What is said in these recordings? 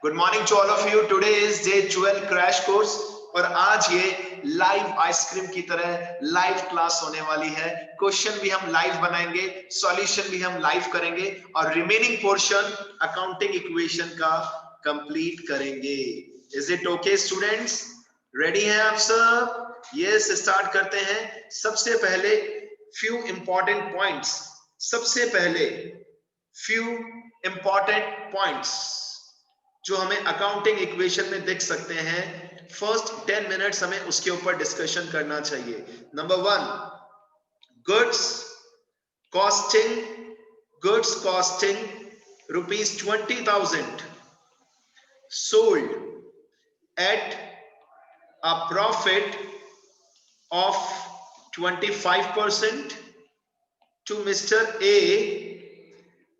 Good morning to all of you. Today is day 12 crash course और आज ये live ice cream की तरह लाइव क्लास होने वाली है। क्वेश्चन भी हम लाइव बनाएंगे, सॉल्यूशन भी हम लाइव करेंगे और रिमेनिंग पोर्शन अकाउंटिंग इक्वेशन का कंप्लीट करेंगे। Is it okay students? Ready हैं आप सब? यस, स्टार्ट करते हैं। सबसे पहले फ्यू इंपॉर्टेंट पॉइंट्स, सबसे पहले फ्यू इंपॉर्टेंट पॉइंट्स जो हमें अकाउंटिंग इक्वेशन में दिख सकते हैं। फर्स्ट 10 मिनट्स हमें उसके ऊपर डिस्कशन करना चाहिए। Number 1, goods costing, goods costing ₹20,000 sold at a profit of 25% to Mr. A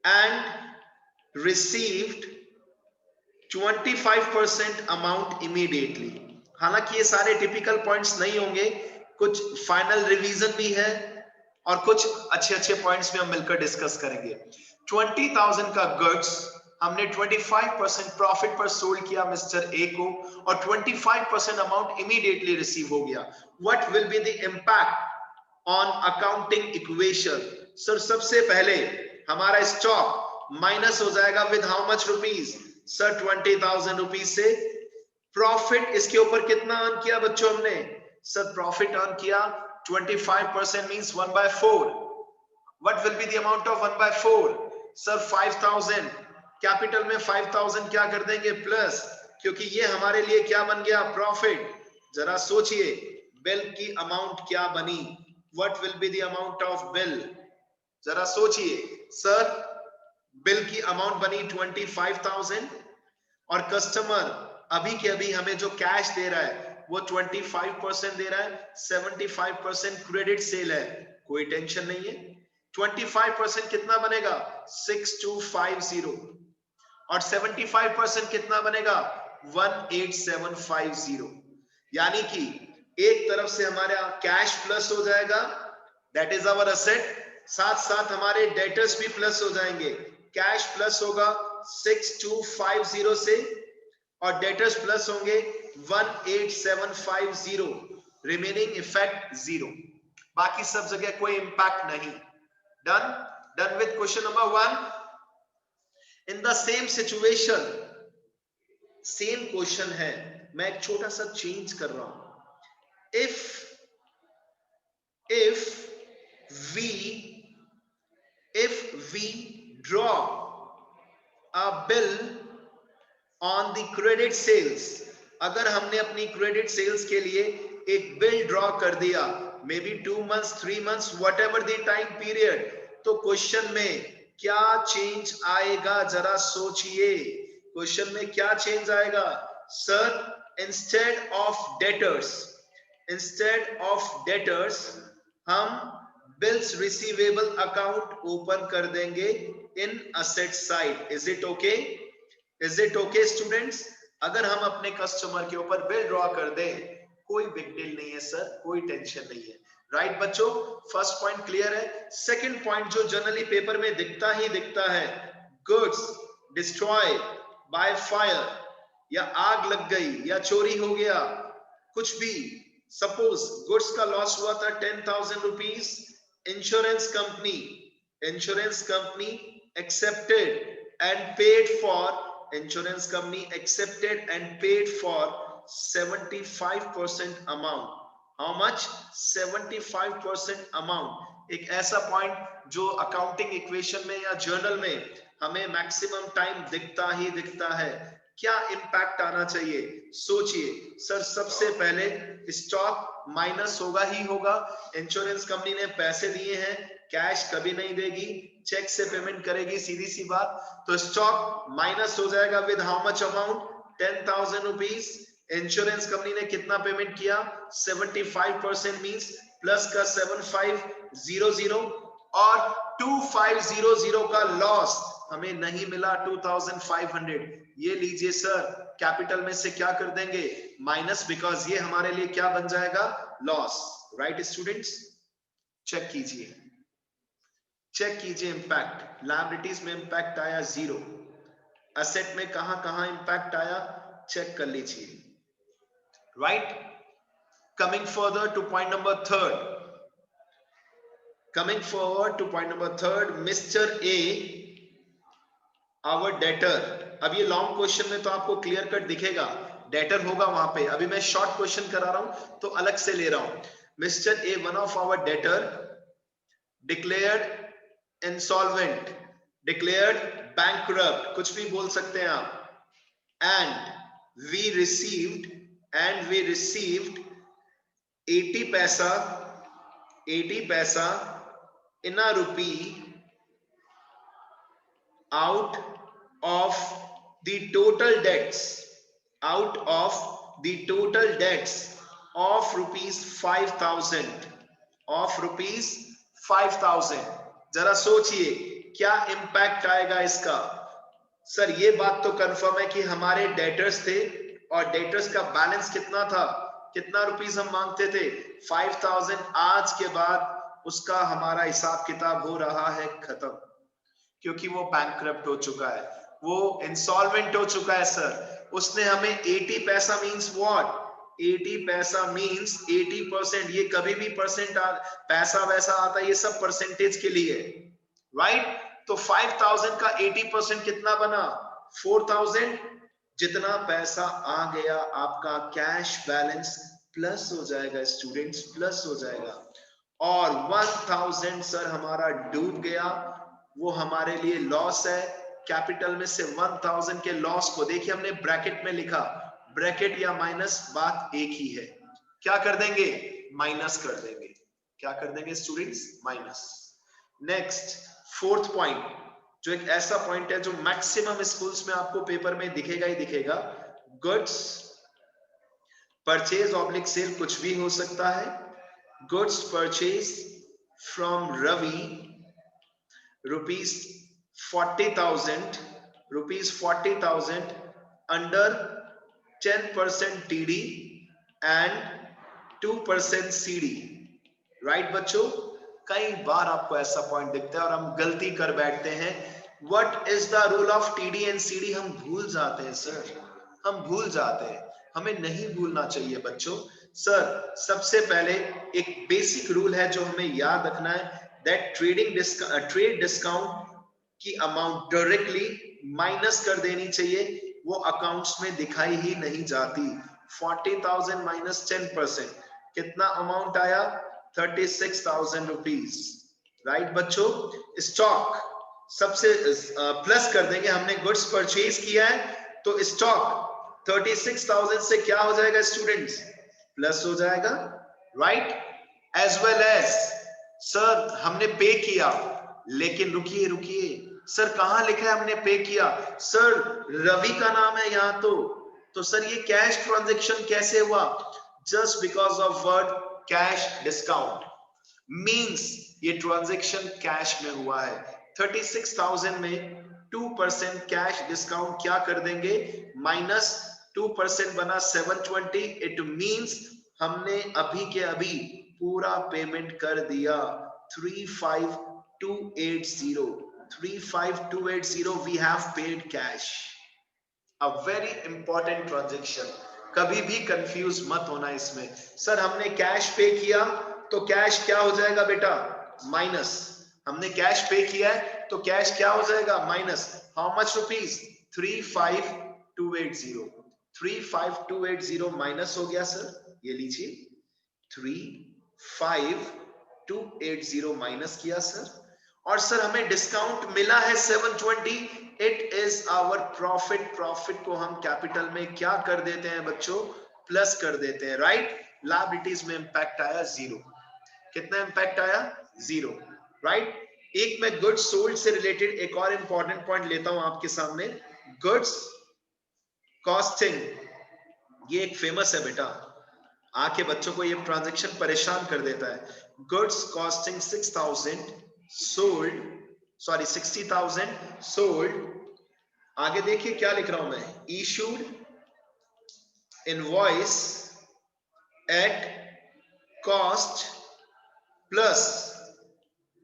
and received 25% amount immediately. हालांकि ये सारे टिपिकल पॉइंट्स नहीं होंगे, कुछ फाइनल रिवीजन भी है और कुछ अच्छे अच्छे पॉइंट्स में हम मिलकर डिस्कस करेंगे। 20,000 का गुड्स हमने 25% प्रॉफिट पर सोल्ड किया मिस्टर ए को और 25% अमाउंट इमीडिएटली रिसीव हो गया। What will be the impact on accounting equation? Sir सबसे पहले हमारा स्टॉक माइनस हो जाएगा with how much rupees? Sir 20,000 rupees से प्रॉफिट इसके ऊपर कितना अर्न किया बच्चों हमने? सर प्रॉफिट अर्न किया 25% means 1/4। What will be the amount of 1/4? Sir 5,000। Capital में 5,000 क्या कर देंगे? प्लस, क्योंकि ये हमारे लिए क्या बन गया? प्रॉफिट। जरा सोचिए बिल की अमाउंट क्या बनी? What will be the amount of bill? जरा सोचिए सर, बिल की अमाउंट बनी 25,000 और कस्टमर अभी के अभी हमें जो कैश दे रहा है वो 25% दे रहा है, 75% क्रेडिट सेल है, कोई टेंशन नहीं है। 25% कितना बनेगा? 6250 और 75% कितना बनेगा? 18750। यानी कि एक तरफ से हमारा कैश प्लस हो जाएगा, दैट इज आवर असेट, साथ साथ हमारे डेटर्स भी प्लस हो जाएंगे। कैश प्लस होगा 6250 से और डेटर्स प्लस होंगे 18750, रिमेनिंग इफेक्ट 0। बाकी सब जगह कोई इंपैक्ट नहीं। Done? Done with question number 1। In the same situation, same question है, मैं एक छोटा सा चेंज कर रहा हूं। if we draw a bill on the credit sales, अगर हमने अपनी क्रेडिट सेल्स के लिए एक बिल ड्रॉ कर दिया, may be 2 months 3 months what ever the time period, तो क्वेश्चन में क्या चेंज आएगा? जरा सोचिए क्वेश्चन में क्या चेंज आएगा? सर इंस्टेड ऑफ डेटर्स हम बिल्स रिसीवेबल अकाउंट ओपन कर देंगे in asset side. Is it okay? Is it okay students? अगर हम अपने कस्टमर के ऊपर बिल ड्रॉ कर दें, कोई बिग डील नहीं है सर, कोई टेंशन नहीं है। राइट बच्चों, फर्स्ट पॉइंट क्लियर है। सेकंड पॉइंट जो जनरली पेपर में दिखता ही दिखता है, गुड्स डिस्ट्रॉय बाय फायर, या आग लग गई या चोरी हो गया, कुछ भी। सपोज गुड्स का लॉस हुआ था 10,000 rupees, insurance company accepted and paid for, insurance company accepted and paid for 75% amount. How much? 75% amount. एक ऐसा पॉइंट जो अकाउंटिंग इक्वेशन में या जर्नल में हमें मैक्सिमम टाइम दिखता ही दिखता है। क्या इंपैक्ट आना चाहिए? सोचिए सर, सबसे पहले स्टॉक माइनस होगा ही होगा। इंश्योरेंस कंपनी ने पैसे दिए हैं, कैश कभी नहीं देगी, चेक से पेमेंट करेगी, सीधी सी बात। तो स्टॉक माइनस हो जाएगा with how much amount? 10,000 rupees. Insurance company ने कितना पेमेंट किया? 75% मींस प्लस का 7500 और 2500 का लॉस हमें नहीं मिला 2500। ये लीजिए सर, कैपिटल में से क्या कर देंगे? माइनस, बिकॉज ये हमारे लिए क्या बन जाएगा? लॉस। Right students? चेक कीजिए इंपैक्ट। लायबिलिटीज में इंपैक्ट आया 0, असेट में कहां कहां इंपैक्ट आया चेक कर लीजिए, right. Coming further two point number third, coming forward to point number third, Mr. A, our debtor। अब ये लॉन्ग क्वेश्चन में तो आपको क्लियर कट दिखेगा, डेटर होगा वहां पे, अभी मैं शॉर्ट क्वेश्चन करा रहा हूं तो अलग से ले रहा हूं। Mister A, one of our debtor, declared insolvent, declared bankrupt, कुछ भी बोल सकते हैं आप, एंड वी रिसीव्ड 80 पैसा in a rupee out of the total debts of rupees 5,000। जरा सोचिए क्या इंपैक्ट आएगा इसका। सर ये बात तो कंफर्म है कि हमारे डेटर्स थे और डेटर्स का बैलेंस कितना था, कितना रुपीस हम मांगते थे 5,000। आज के बाद उसका हमारा हिसाब किताब हो रहा है खत्म, क्योंकि वो बैंकक्रप्ट हो चुका है, वो इंसॉल्वेंट हो चुका है। सर उसने हमें 80 पैसा मींस व्हाट, 80 पैसा मींस 80%। ये कभी भी परसेंट पैसा वैसा आता है, ये सब परसेंटेज के लिए, राइट। तो 5,000 का 80% कितना बना 4,000। जितना पैसा आ गया आपका कैश बैलेंस प्लस हो जाएगा स्टूडेंट्स, प्लस हो जाएगा। और 1,000 सर हमारा डूब गया, वो हमारे लिए लॉस है। कैपिटल में से 1,000 के लॉस को देखिए हमने ब्रैकेट में लिखा, ब्रैकेट या माइनस बात एक ही है। क्या कर देंगे, माइनस कर देंगे। क्या कर देंगे students, minus. Next fourth point, जो एक ऐसा पॉइंट है जो मैक्सिमम स्कूल्स में आपको पेपर में दिखेगा ही दिखेगा, गुड्स परचेज ऑब्लिक सेल कुछ भी हो सकता है। Goods purchase from Ravi rupees 40,000 under 10% TD and 2% CD, right बच्चों। कई बार आपको ऐसा पॉइंट दिखता है और हम गलती कर बैठते हैं। What is the rule of TD and CD हम भूल जाते हैं सर, हम भूल जाते हैं, हमें नहीं भूलना चाहिए बच्चों। सर सबसे पहले एक बेसिक रूल है जो हमें याद रखना है, दैट ट्रेड डिस्काउंट की अमाउंट डायरेक्टली माइनस कर देनी चाहिए, वो अकाउंट्स में दिखाई ही नहीं जाती। 40,000 माइनस 10% कितना अमाउंट आया 36,000 रुपीज, राइट बच्चों। स्टॉक सबसे प्लस कर देंगे, हमने गुड्स परचेज किया है तो स्टॉक 36,000 से क्या हो जाएगा स्टूडेंट्स, प्लस हो जाएगा, right. As well as sir हमने पे किया, लेकिन रुकिए सर कहां लिखा है हमने पे किया, सर रवि का नाम है यहां तो सर ये कैश ट्रांजैक्शन कैसे हुआ, just because of word cash discount means ये ट्रांजैक्शन कैश में हुआ है। 36,000 में 2% कैश डिस्काउंट क्या कर देंगे, माइनस 2% बना 720। इट मींस हमने अभी के अभी पूरा पेमेंट कर दिया 35,280 we have paid cash, a very important transaction। कभी भी कंफ्यूज मत होना इसमें। सर हमने कैश पे किया तो कैश क्या हो जाएगा बेटा, माइनस। हमने कैश पे किया है तो कैश क्या हो जाएगा, minus. How much rupees 35,280 minus हो गया सर, ये लीजिए 35,280 माइनस किया सर। और सर हमें डिस्काउंट मिला है 720, it is our profit. Profit को हम कैपिटल में क्या कर देते हैं बच्चों, प्लस कर देते हैं, राइट। लायबिलिटीज में इंपैक्ट आया जीरो, कितना इंपैक्ट आया, जीरो, राइट। एक मैं गुड्स सोल्ड से रिलेटेड एक और इंपॉर्टेंट पॉइंट लेता हूं आपके सामने। गुड्स कॉस्टिंग, ये एक फेमस है बेटा, आके बच्चों को ये ट्रांजैक्शन परेशान कर देता है। Goods costing 60,000 sold. आगे देखिए क्या लिख रहा हूं मैं, issued invoice at cost plus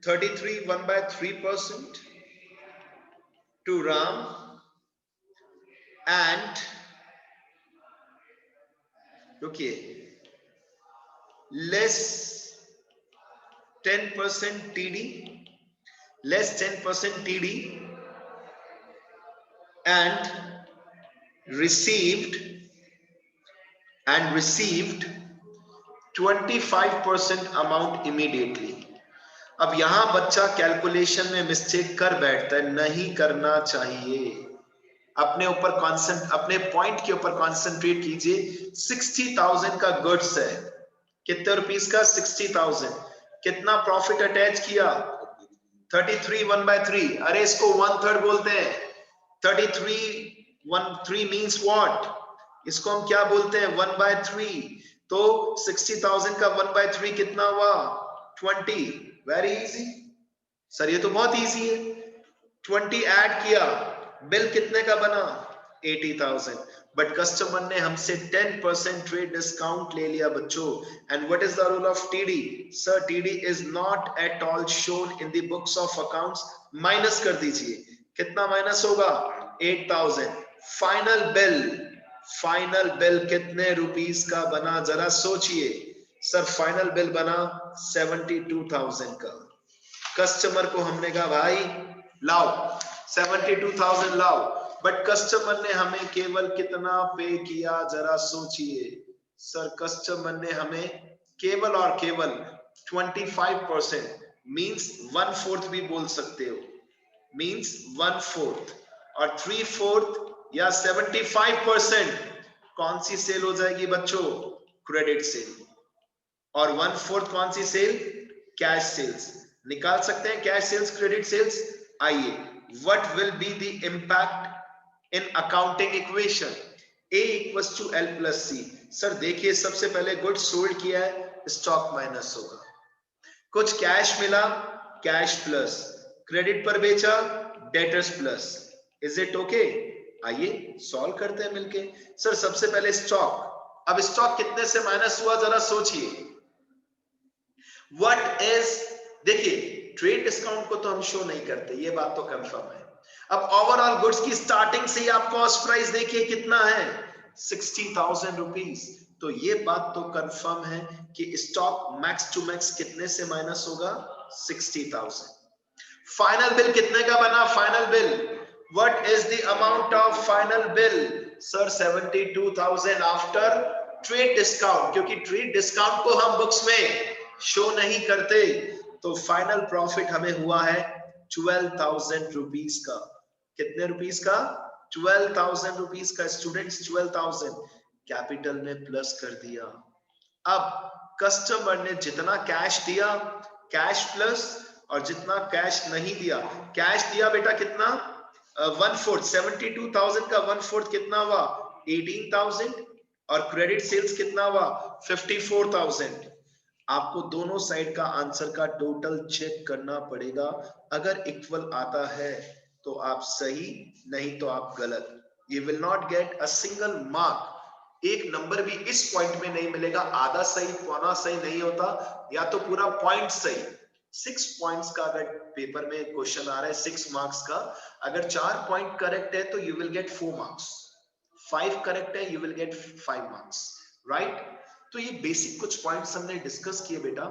33 1/3% to Ram and okay, less 10% TD, less 10% TD and received 25% amount immediately. अब यहां बच्चा कैलकुलेशन में मिस्टेक कर बैठता है, नहीं करना चाहिए। अपने ऊपर अपने पॉइंट के ऊपर कॉन्सेंट्रेट कीजिए। 60,000 का गुड्स है, कितने रुपीस का? 60,000। कितना प्रॉफिट अटैच किया? 33 1/3। अरे इसको 1/3 बोलते हैं। 33 1/3 मीन्स व्हाट? इसको हम क्या बोलते हैं? 1/3। तो 60,000 का 1/3 कितना हुआ? 20। वेरी इजी सर, ये तो बहुत इजी है। 20 ऐड किया, बिल कितने का बना? 80,000। बट कस्टमर ने हमसे 10% ट्रेड डिस्काउंट ले लिया बच्चों। And what is the rule of TD? Sir TD is not at all shown in the books of accounts. Minus कर दीजिए। कितना माइनस होगा? 8,000। फाइनल बिल कितने रुपीस का बना? जरा सोचिए। सर फाइनल बिल बना 72,000 का। कस्टमर को हमने कहा भाई लाओ 72,000 लाओ, बट कस्टमर ने हमें केवल कितना पे किया? जरा सोचिए। सर कस्टमर ने हमें केवल और केवल 25%, मींस 1/4 भी बोल सकते हो, मींस 1/4 और 3/4 या 75% कौन सी सेल हो जाएगी बच्चों? Credit sale. और 1/4 कौन सी सेल? Cash sales. निकाल सकते हैं कैश सेल्स क्रेडिट सेल्स। आइए, what will be the impact in accounting equation? A equals to L plus C। Sir देखिए, सबसे पहले गुड्स सोल्ड किया है, स्टॉक माइनस होगा। कुछ कैश मिला, कैश प्लस। क्रेडिट पर बेचा, debtors plus. Is it okay? आइए सॉल्व करते हैं मिलके। सर सबसे पहले स्टॉक। अब स्टॉक कितने से माइनस हुआ? जरा सोचिए। व्हाट इज, देखिए ट्रेड डिस्काउंट को तो हम शो नहीं करते, ये बात तो कंफर्म है। अब ओवरऑल गुड्स की स्टार्टिंग से ही आप कॉस्ट प्राइस देखिए कितना है? 60,000 रुपीस। तो ये बात तो कंफर्म है कि स्टॉक मैक्स टू मैक्स कितने से माइनस होगा? 60,000। फाइनल बिल कितने का बना? Final bill, what is the amount of final bill? Sir 72,000 after trade discount, क्योंकि ट्रेड डिस्काउंट को हम बुक्स में शो नहीं करते। तो फाइनल प्रॉफिट हमें हुआ है 12,000 रुपीस का। कितने रुपीस का? 12,000 रुपीस का। स्टूडेंट्स 12,000 कैपिटल में प्लस कर दिया। अब कस्टमर ने जितना कैश दिया, कैश प्लस, और जितना कैश नहीं दिया, कैश दिया बेटा कितना? 1/4। 72,000 का 1/4 कितना हुआ? 18,000। और क्रेडिट सेल्स कितना हुआ? 54,000। आपको दोनों साइड का आंसर का टोटल चेक करना पड़ेगा। अगर इक्वल आता है तो आप सही, नहीं तो आप गलत। You will not get a single mark. एक नंबर भी इस पॉइंट में नहीं मिलेगा। आधा सही, पौना सही नहीं होता, या तो पूरा पॉइंट सही। 6 पॉइंट्स का अगर पेपर में क्वेश्चन आ रहा है 6 मार्क्स का, अगर 4 पॉइंट करेक्ट है तो you will get 4 marks. 5 correct है, you will get 5 marks, right? तो ये बेसिक कुछ पॉइंट्स हमने डिस्कस किए बेटा।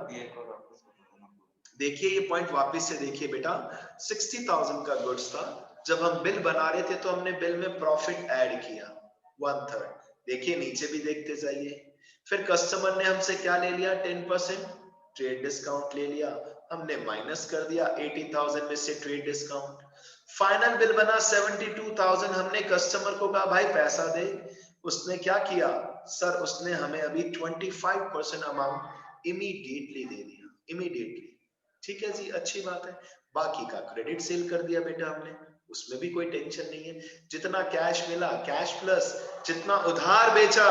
देखिए ये पॉइंट वापस से देखिए बेटा। 60,000 का गुड्स था। जब हम बिल बना रहे थे तो हमने बिल में प्रॉफिट ऐड किया 1/3। देखिए नीचे भी देखते जाइए। फिर कस्टमर ने हमसे क्या ले लिया? 10% ट्रेड डिस्काउंट ले लिया। हमने माइनस कर दिया 80,000 में से ट्रेड डिस्काउंट। फाइनल बिल बना 72,000। हमने कस्टमर को कहा भाई पैसा दे। उसने क्या किया? सर उसने हमें अभी 25% अमाउंट इमीडिएटली दे दिया, इमीडिएटली। ठीक है जी, अच्छी बात है। बाकी का क्रेडिट सेल कर दिया बेटा हमने, उसमें भी कोई टेंशन नहीं है। जितना कैश मिला कैश प्लस, जितना उधार बेचा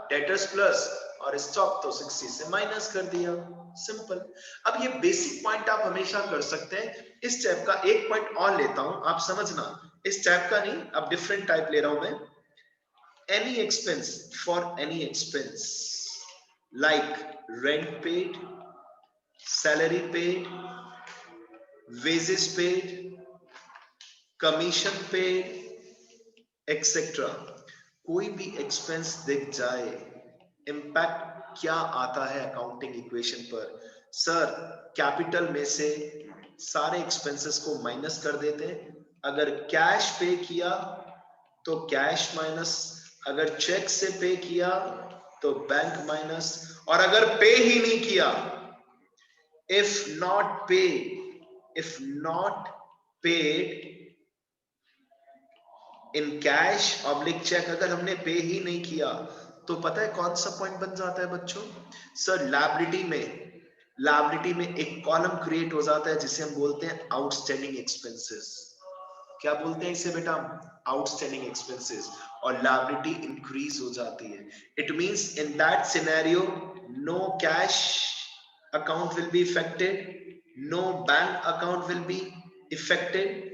डेटर्स प्लस, और स्टॉक तो 60 से माइनस कर दिया। सिंपल। अब ये बेसिक पॉइंट आप हमेशा कर सकते हैं। इस टाइप का एक पॉइंट और लेता हूं, आप समझना। इस टाइप का नहीं, अब डिफरेंट टाइप ले रहा हूं मैं। Any expense, for any expense like rent paid, salary paid, wages paid, commission paid, etcetera. कोई भी एक्सपेंस दिख जाए, इम्पैक्ट क्या आता है अकाउंटिंग इक्वेशन पर? सर कैपिटल में से सारे एक्सपेंसेस को माइनस कर देते हैं। अगर कैश पे किया तो कैश माइनस, अगर चेक से पे किया तो बैंक माइनस, और अगर पे ही नहीं किया, if not pay, if not paid in cash oblique cheque, अगर हमने पे ही नहीं किया तो पता है कौन सा पॉइंट बन जाता है बच्चों? सर लायबिलिटी में एक कॉलम क्रिएट हो जाता है जिसे हम बोलते हैं आउटस्टैंडिंग एक्सपेंसेस। क्या बोलते हैं इसे बेटा? Outstanding expenses. और लायबिलिटी इंक्रीज हो जाती है। It means in that scenario no cash account will be affected, no bank account will be affected.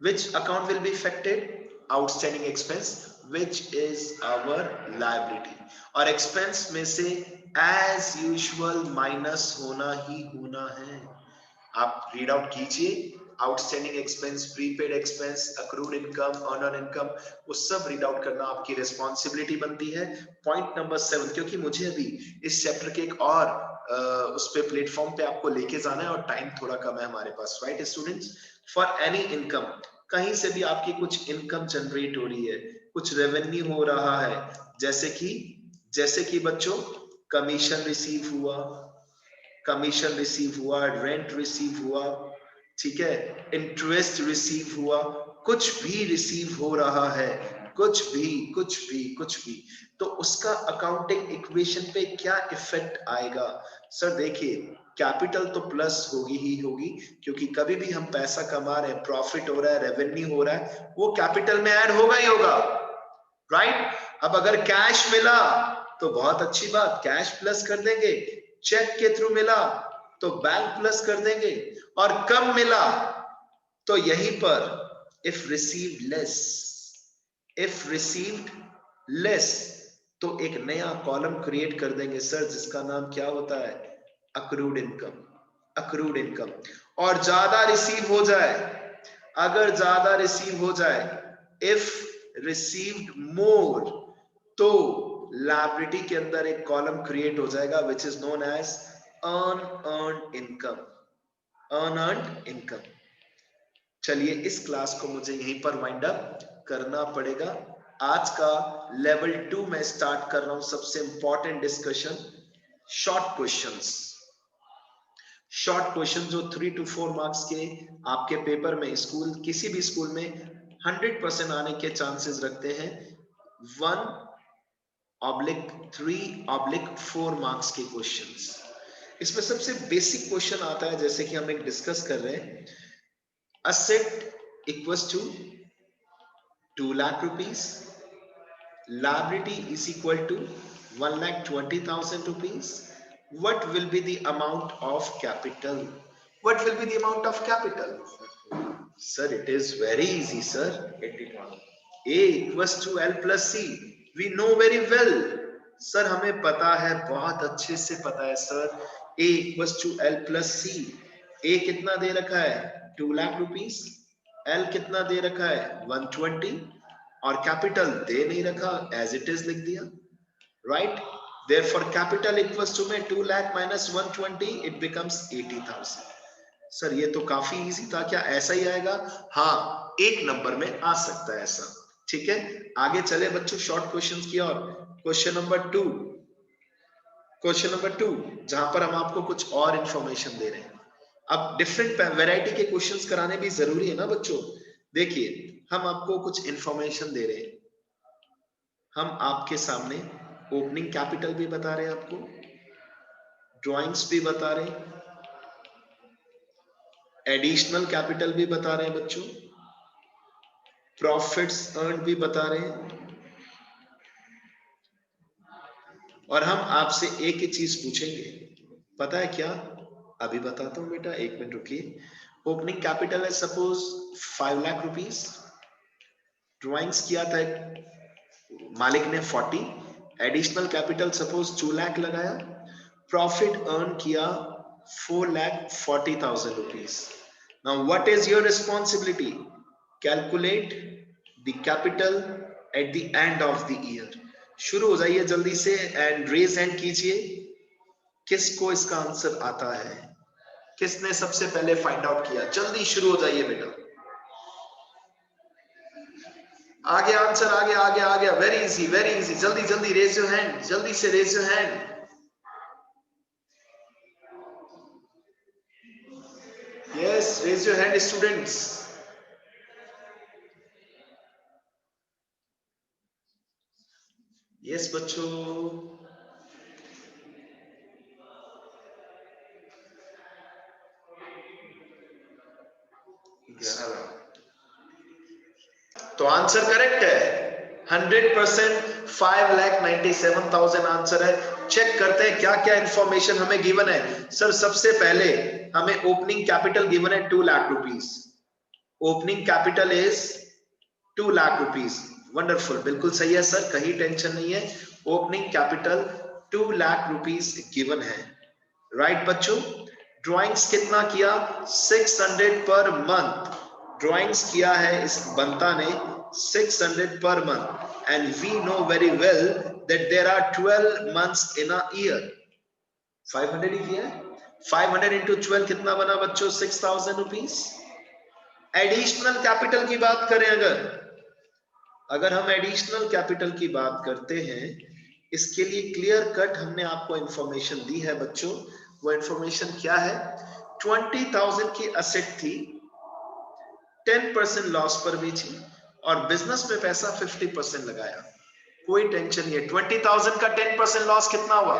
Which account will be affected? Outstanding expense, which is our liability. और expense में से as usual minus होना ही होना है। आप read out कीजिए, outstanding expense, prepaid expense, accrued income, earned income, वो सब रीड आउट करना आपकी रिस्पॉन्सिबिलिटी बनती है। पॉइंट नंबर 7, क्योंकि मुझे अभी इस चैप्टर के एक और उस पे प्लेटफॉर्म पे आपको लेके जाना है और टाइम थोड़ा कम है हमारे पास, right students? For any income, कहीं से भी आपकी कुछ इनकम जनरेट हो रही है, कुछ रेवेन्यू हो रहा है, जैसे कि बच्चों कमीशन रिसीव हुआ, कमीशन रिसीव हुआ, रेंट रिसीव हुआ, ठीक है, इंटरेस्ट रिसीव हुआ, कुछ भी रिसीव हो रहा है, कुछ भी, तो उसका अकाउंटिंग इक्वेशन पे क्या इफेक्ट आएगा? सर देखिए, कैपिटल तो प्लस होगी ही होगी, क्योंकि कभी भी हम पैसा कमा रहे हैं, प्रॉफिट हो रहा है, रेवेन्यू हो रहा है, वो कैपिटल में ऐड होगा ही होगा, राइट? अब अगर कैश मिला तो बहुत अच्छी बात, कैश प्लस कर देंगे, चेक के थ्रू मिला तो बैंक प्लस कर देंगे, और कम मिला तो यहीं पर इफ रिसीव्ड लेस तो एक नया कॉलम क्रिएट कर देंगे सर, जिसका नाम क्या होता है? Accrued income. और ज्यादा रिसीव हो जाए, अगर ज्यादा रिसीव हो जाए, इफ रिसीव्ड मोर, तो लायबिलिटी के अंदर एक कॉलम क्रिएट हो जाएगा which is known as unearned income. चलिए इस क्लास को मुझे यहीं पर वाइंड अप करना पड़ेगा। आज का लेवल 2 में स्टार्ट कर रहा हूं सबसे इंपॉर्टेंट डिस्कशन, शॉर्ट क्वेश्चन जो 3 to 4 मार्क्स के आपके पेपर में, स्कूल किसी भी स्कूल में 100% आने के चांसेस रखते हैं। 1/3/4 मार्क्स के क्वेश्चंस। इसमें सबसे बेसिक क्वेश्चन आता है, जैसे कि हम एक डिस्कस कर रहे हैं, asset equals to 2 lakh rupees, liability is equal to 1,20,000 rupees. What will be the amount of capital? What will be the amount of capital? Sir, it is very easy, sir. 80,000. A equals to L plus C. We know very well. Sir, हमें पता है, बहुत अच्छे से पता है sir. A equals to L plus C. A कितना दे रखा है? 2 लाख रुपीस। L कितना दे रखा है? 120, और कैपिटल दे नहीं रखा, एज इट इज लिख दिया, right? Therefore capital equals to में 2 lakh minus 120, it becomes 80,000. Sir ये तो काफी इजी था, क्या ऐसा ही आएगा? हाँ, एक नंबर में आ सकता है ऐसा, ठीक है। आगे चले बच्चों शॉर्ट क्वेश्चंस की ओर। क्वेश्चन नंबर 2, जहां पर हम आपको कुछ और इंफॉर्मेशन दे रहे हैं। अब डिफरेंट वैरायटी के क्वेश्चंस कराने भी जरूरी है ना बच्चों। देखिए, हम आपको कुछ इंफॉर्मेशन दे रहे हैं, हम आपके सामने ओपनिंग कैपिटल भी बता रहे हैं, आपको ड्राइंग्स भी बता रहे हैं, एडिशनल कैपिटल भी बता रहे हैं बच्चों, प्रॉफिट्स अर्न भी बता रहे हैं, और हम आपसे एक ही चीज पूछेंगे, पता है क्या? अभी बताता हूं बेटा, 1 मिनट रुकिए। ओपनिंग कैपिटल है सपोज 5 लाख रुपीस, ड्राइंग्स किया था मालिक ने 40, एडिशनल कैपिटल सपोज 2 लाख लगाया, प्रॉफिट अर्न किया 4,40,000 rupees. Now what is your responsibility? Calculate the capital at the end of the year. शुरू हो जाइए जल्दी से एंड रेज हैंड कीजिए, किसको इसका आंसर आता है, किसने सबसे पहले फाइंड आउट किया। जल्दी शुरू हो जाइए बेटा, आगे आंसर, आगे आगे आगे, वेरी इजी वेरी इजी, जल्दी जल्दी रेज योर हैंड, जल्दी से raise your hand. Yes, raise your hand students. Yes बच्चों, तो आंसर करेक्ट है 100%, 5,97,000 आंसर है। चेक करते हैं क्या क्या इंफॉर्मेशन हमें गिवन है। सर सबसे पहले हमें ओपनिंग कैपिटल गिवन है 2 lakh rupees. Opening capital is 2 lakh rupees. Wonderful, बिल्कुल सही है सर, कहीं टेंशन नहीं है। Opening capital 2 lakh rupees given है, राइट बच्चों। ड्राइंग्स कितना किया, 600 पर मंथ ड्राइंग्स किया है इस बंता ने, 600 per month. And we know very well that there are 12 months in a year. 500 ही किया है, 500 इंटू 12 कितना बना बच्चों, 6,000 रुपीस। एडिशनल कैपिटल की बात करें, अगर हम एडिशनल कैपिटल की बात करते हैं, इसके लिए क्लियर कट हमने आपको इंफॉर्मेशन दी है बच्चों। वो इंफॉर्मेशन क्या है, 20,000 की असेट थी, 10% लॉस पर बेची और बिजनेस में पैसा 50% लगाया। कोई टेंशन नहीं है। 20,000 का 10% लॉस कितना हुआ,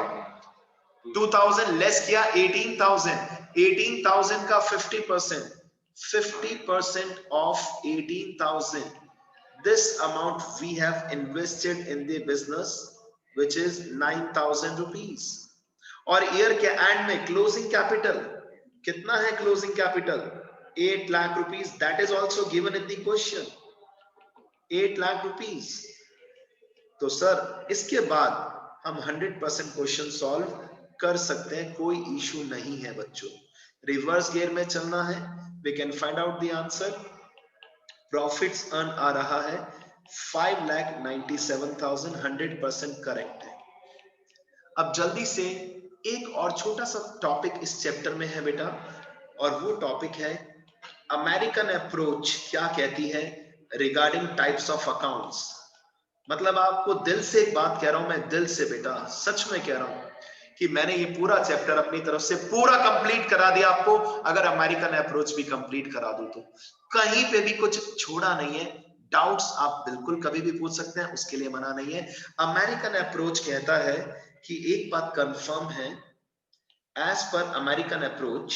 2,000 लेस किया 18,000, 18,000 का 50%, 50% of 18,000, this amount we have invested in the business which is 9,000 rupees। और ईयर के एंड में क्लोजिंग कैपिटल कितना है, closing capital 8 lakh rupees, that is also given in the question, 8 lakh rupees. तो सर इसके बाद हम 100% क्वेश्चन सॉल्व कर सकते हैं, कोई इशू नहीं है बच्चों। रिवर्स गियर में चलना है, we can find out the answer. Profits earn आ रहा है 5,97,000, 100% करेक्ट है। अब जल्दी से एक और छोटा सा टॉपिक इस चैप्टर में है बेटा, और वो टॉपिक है अमेरिकन अप्रोच क्या कहती है रिगार्डिंग टाइप्स ऑफ अकाउंट्स। मतलब आपको दिल से एक बात कह रहा हूं मैं, दिल से बेटा, सच में कह रहा हूं कि मैंने ये पूरा चैप्टर अपनी तरफ से पूरा कंप्लीट करा दिया आपको। अगर अमेरिकन अप्रोच भी कंप्लीट करा दूं तो कहीं पे भी कुछ छोड़ा नहीं है। डाउट्स आप बिल्कुल कभी भी पूछ सकते हैं, उसके लिए मना नहीं है। अमेरिकन अप्रोच कहता है कि एक बात कंफर्म है, as per American approach,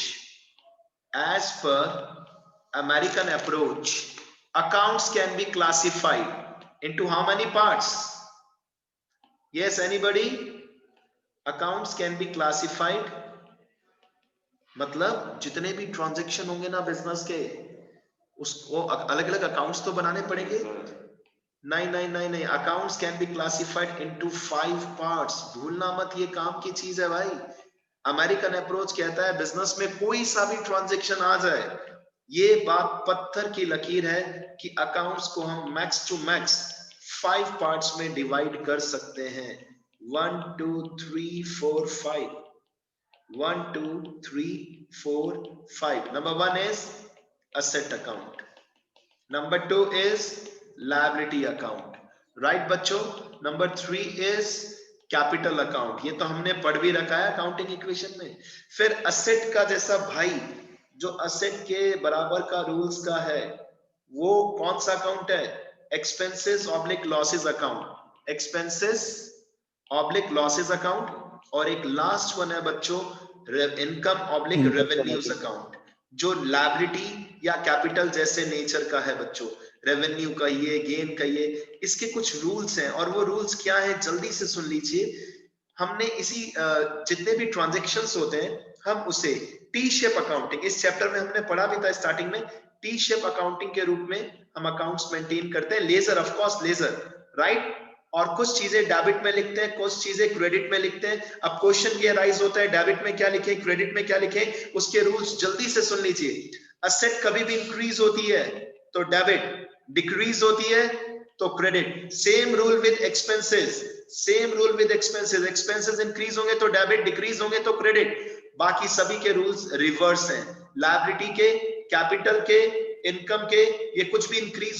as per American approach, accounts can be classified into how many parts? Yes, anybody? Accounts can be classified, मतलब जितने भी ट्रांजैक्शन होंगे ना बिजनेस के, उसको अलग अलग अकाउंट्स तो बनाने पड़ेंगे। नहीं नहीं नहीं नहीं, accounts can be classified into 5 parts. भूलना मत, ये काम की चीज है भाई। अमेरिकन अप्रोच कहता है बिजनेस में कोई सा भी ट्रांजैक्शन आ जाए, ये बात पत्थर की लकीर है कि अकाउंट्स को हम मैक्स टू मैक्स 5 पार्ट्स में डिवाइड कर सकते हैं। 1 2 3 4 5, 1 2 3 4 5। Number 1 is asset account, number 2 is liability account, right बच्चों। नंबर 3 इज कैपिटल अकाउंट, ये तो हमने पढ़ भी रखा है अकाउंटिंग इक्वेशन में। फिर असेट का जैसा भाई, जो असेट के बराबर का रूल्स का है, वो कौन सा अकाउंट है, expenses oblique losses account, expenses oblique losses account. और एक लास्ट वन है बच्चों, इनकम ऑब्लिक रेवेन्यूज अकाउंट, जो लायबिलिटी या कैपिटल जैसे नेचर का है बच्चों। रेवेन्यू कहिए, गेन कहिए, इसके कुछ रूल्स हैं, और वो रूल्स क्या है जल्दी से सुन लीजिए। हमने इसी जितने भी ट्रांजैक्शंस होते हैं, हम उसे टी शेप अकाउंटिंग, इस चैप्टर में हमने पढ़ा भी था स्टार्टिंग में, टी शेप अकाउंटिंग के रूप में हम अकाउंट्स मेंटेन करते हैं। Ledger, of course ledger, right. और कुछ चीजें डेबिट में लिखते हैं, कुछ चीजें क्रेडिट में लिखते हैं। अब क्वेश्चन ये राइज होता है, डेबिट में क्या लिखें, क्रेडिट में क्या लिखें, उसके रूल्स जल्दी से सुन लीजिए। असेट कभी भी इंक्रीज होती है तो डेबिट, डिक्रीज होती है तो credit. Same rule with expenses, same rule with expenses, expenses increase होंगे तो डेबिट, डिक्रीज होंगे तो क्रेडिट। बाकी सभी के रूल्स रिवर्स हैं। लायबिलिटी के, कैपिटल के, इनकम के, ये कुछ भी इंक्रीज